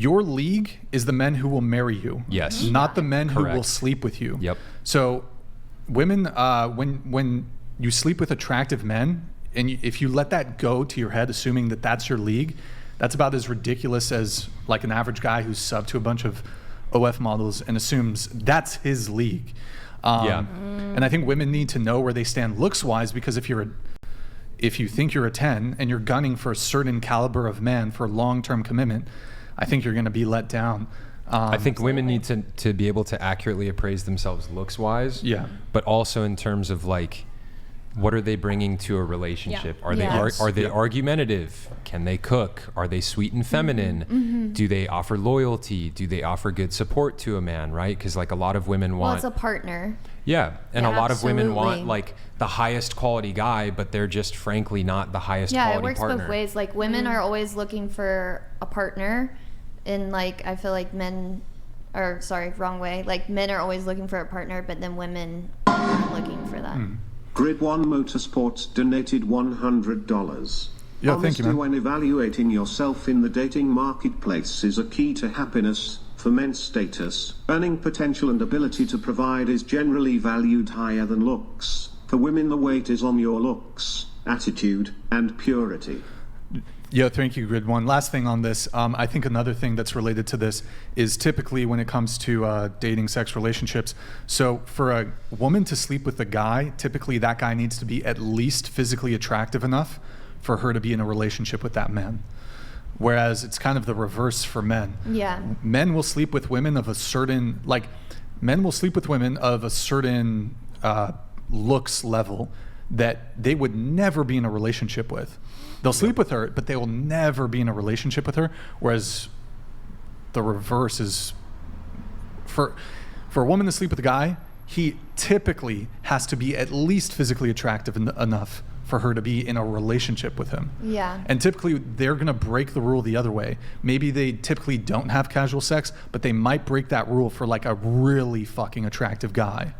your league is the men who will marry you. Yes. Not the men Correct. who will sleep with you. Yep. So women, when you sleep with attractive men, and if you let that go to your head, assuming that that's your league, that's about as ridiculous as like an average guy who's sub to a bunch of OF models and assumes that's his league. And I think women need to know where they stand looks-wise, because if you think you're a 10 and you're gunning for a certain caliber of man for long-term commitment, I think you're going to be let down. I think women need to be able to accurately appraise themselves looks-wise. Yeah. But also in terms of like, what are they bringing to a relationship? Yeah. Are they argumentative? Can they cook? Are they sweet and feminine? Do they offer loyalty? Do they offer good support to a man, right? Because like a lot of women want... Well, it's a partner. Yeah, and Yeah, a lot of women want absolutely. like the highest quality guy, but they're just frankly not the highest Yeah, quality it works partner. both ways. Like women are always looking for a partner, and like I feel like men, or sorry, wrong way. Like men are always looking for a partner, but then women aren't looking for that. Grid One Motorsports donated $100. Yo, thank you, man. Honesty when evaluating yourself in the dating marketplace is a key to happiness. For men's status, earning potential and ability to provide is generally valued higher than looks. For women, the weight is on your looks, attitude, and purity. Yeah, thank you, Grid One. Last thing on this, I think another thing that's related to this is typically when it comes to dating, sex, relationships. So for a woman to sleep with a guy, typically that guy needs to be at least physically attractive enough for her to be in a relationship with that man. Whereas it's kind of the reverse for men. Yeah. Men will sleep with women of a certain, looks level that they would never be in a relationship with. They'll sleep with her, but they will never be in a relationship with her. Whereas the reverse is for a woman to sleep with a guy, he typically has to be at least physically attractive enough for her to be in a relationship with him. Yeah. And typically they're going to break the rule the other way. Maybe they typically don't have casual sex, but they might break that rule for like a really fucking attractive guy.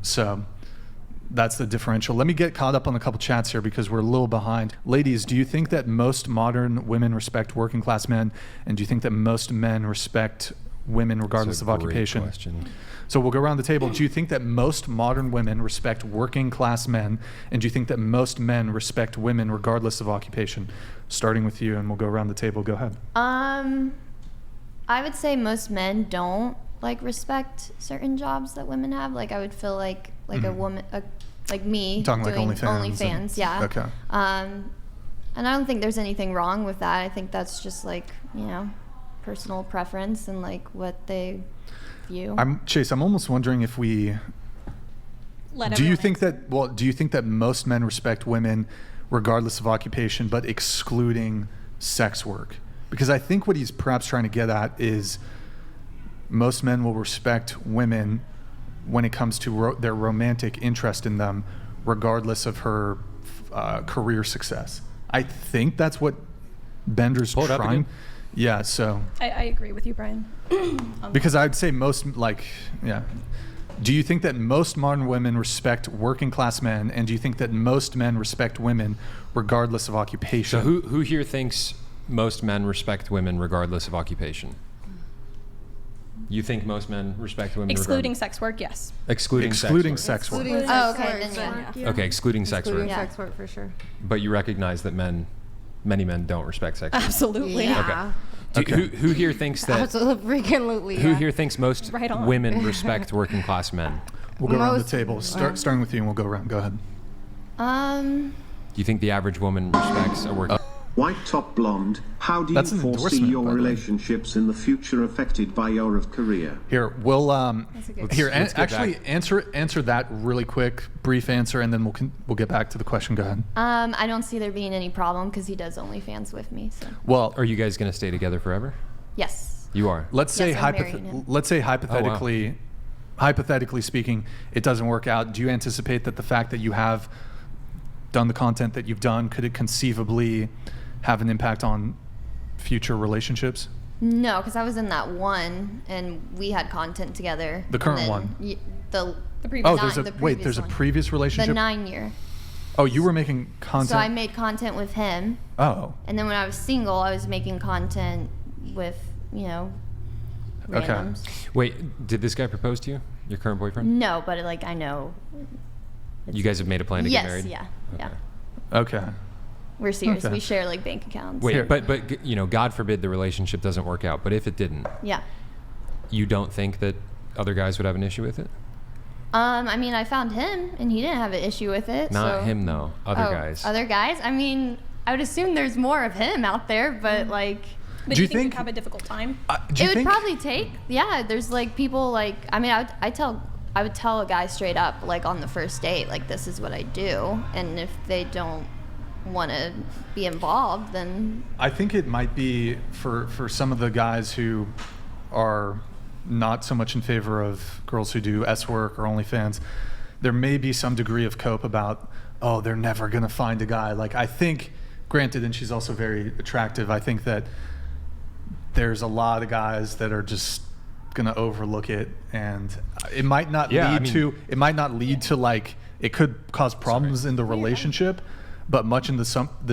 So that's the differential. Let me get caught up on a couple chats here because we're a little behind. Ladies, do you think that most modern women respect working class men? And do you think that most men respect women regardless of occupation? Question. So we'll go around the table. Do you think that most modern women respect working class men? And do you think that most men respect women regardless of occupation? Starting with you, and we'll go around the table. Go ahead. I would say most men don't like respect certain jobs that women have. Like I would feel like a woman, like me, Talking like doing OnlyFans. yeah. Okay. And I don't think there's anything wrong with that. I think that's just like, personal preference and like what they view. Chase, I'm almost wondering if we do you think that most men respect women regardless of occupation but excluding sex work? Because I think what he's perhaps trying to get at is most men will respect women when it comes to their romantic interest in them regardless of her career success. I think that's what Bender's Pull it up trying. again. Yeah, so I agree with you, Brian. because I'd say most do you think that most modern women respect working class men, and do you think that most men respect women regardless of occupation? So who here thinks most men respect women regardless of occupation? You think most men respect women Excluding sex work, yes. Excluding sex work. Oh, okay, then yeah. Okay, excluding sex work. Yeah. Sex work for sure. But you recognize that many men don't respect sex work. Absolutely. Yeah. Who here thinks that? Absolutely, freaking Who here thinks most Right on. women respect working class men? We'll go around the Most- table, starting with you, and we'll go around. Go ahead. Do you think the average woman respects a working? White top blonde, how do you That's an foresee endorsement, your by the way. relationships in the future affected by your career? Here, we'll here Let's get actually back. answer that really quick, brief answer, and then we'll get back to the question. Go ahead. I don't see there being any problem because he does OnlyFans with me. So Well, Are you guys going to stay together forever? yes. You are. let's say Yes, I'm marrying him. hypothetically speaking, it doesn't work out. Do you anticipate that the fact that you have done the content that you've done, could it conceivably have an impact on future relationships? No, because I was in that one and we had content together. The current And then one? The previous Oh, there's a one. previous The relationship? 9-year. Oh, you were making content? So I made content with him. Oh. And then when I was single, I was making content, with, you know, Okay. randoms. Wait, did this guy propose to you? Your current boyfriend? No, but like I know. You guys have made a plan to Yes, get married? yeah, yeah. Okay. We're serious. Okay. We share like bank accounts. Wait, Here. but you know, God forbid the relationship doesn't work out. But if it didn't, Yeah. you don't think that other guys would have an issue with it? I mean, I found him, and he didn't have an issue with it. Not so. him though. Other Oh, guys. Other guys? I mean, I would assume there's more of him out there, but like, But Do do you you think think- you'd have a difficult time? Do you it would think? probably take. Yeah, there's like people like. I mean, I would tell a guy straight up, like on the first date, like this is what I do, and if they don't want to be involved, then I think it might be for some of the guys who are not so much in favor of girls who do S work or OnlyFans. There may be some degree of cope about, oh, they're never gonna find a guy. Like I think, granted, and she's also very attractive. I think that there's a lot of guys that are just gonna overlook it, and it might not Yeah, I lead mean- to. It might not lead to like it could cause problems in the relationship. But much in the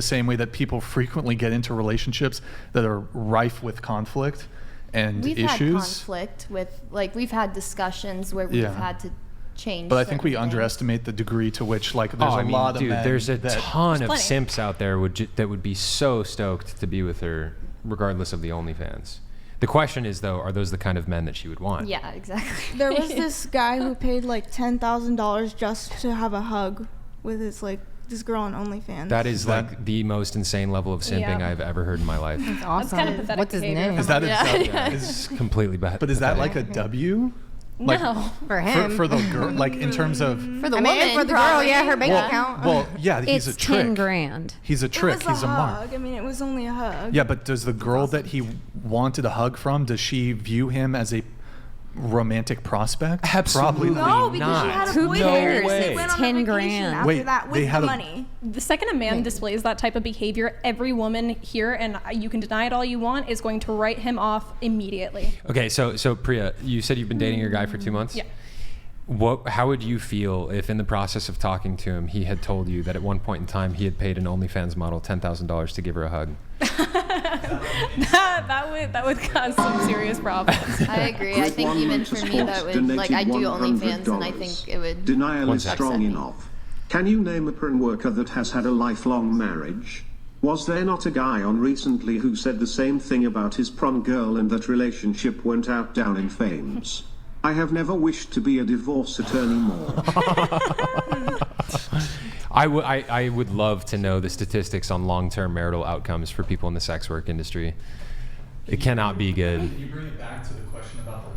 same way that people frequently get into relationships that are rife with conflict and we've had issues. conflict with like we've had discussions where we've Yeah. had to change. But I think we certain things. underestimate the degree to which like there's Oh, a I mean, lot of dude, men there's a that, ton of plenty. simps out there that would be so stoked to be with her, regardless of the OnlyFans. The question is, though, are those the kind of men that she would want? Yeah, exactly. There was this guy who paid like $10,000 just to have a hug with his like this girl on OnlyFans. That is That- like the most insane level of simping Yeah. I've ever heard in my life. That's awesome. kind of pathetic What's his behavior. name? is that Yeah. is, It's completely bad. but is that like a W? Like, No. For him. for the girl, like in terms of For the I mean, woman, for the girl, probably. yeah, her bank well, account. well, yeah, he's It's a trick. 10 grand. He's a trick. It was He's a a mark. hug. I mean, it was only a hug. Yeah, but does the girl that he wanted a hug from, does she view him as a romantic prospect? Absolutely Probably No, because she had a Who boyfriend. cares? They way. went on 10 a vacation grand. after Wait, that they with had the a- money. The second a man displays that type of behavior, every woman here, and you can deny it all you want, is going to write him off immediately. Okay, so Priya, you said you've been dating your guy for 2 months? Yeah. How would you feel if in the process of talking to him, he had told you that at one point in time he had paid an OnlyFans model $10,000 to give her a hug? that would cause some serious problems. I agree. I think even for me, that would like I do OnlyFans, and I think it would. Denial One is sec. strong upset me. enough. Can you name a porn worker that has had a lifelong marriage? Was there not a guy on recently who said the same thing about his prom girl and that relationship went out down in flames? I have never wished to be a divorce attorney more. I would love to know the statistics on long-term marital outcomes for people in the sex work industry. It cannot be good. Can you bring it back to the question about the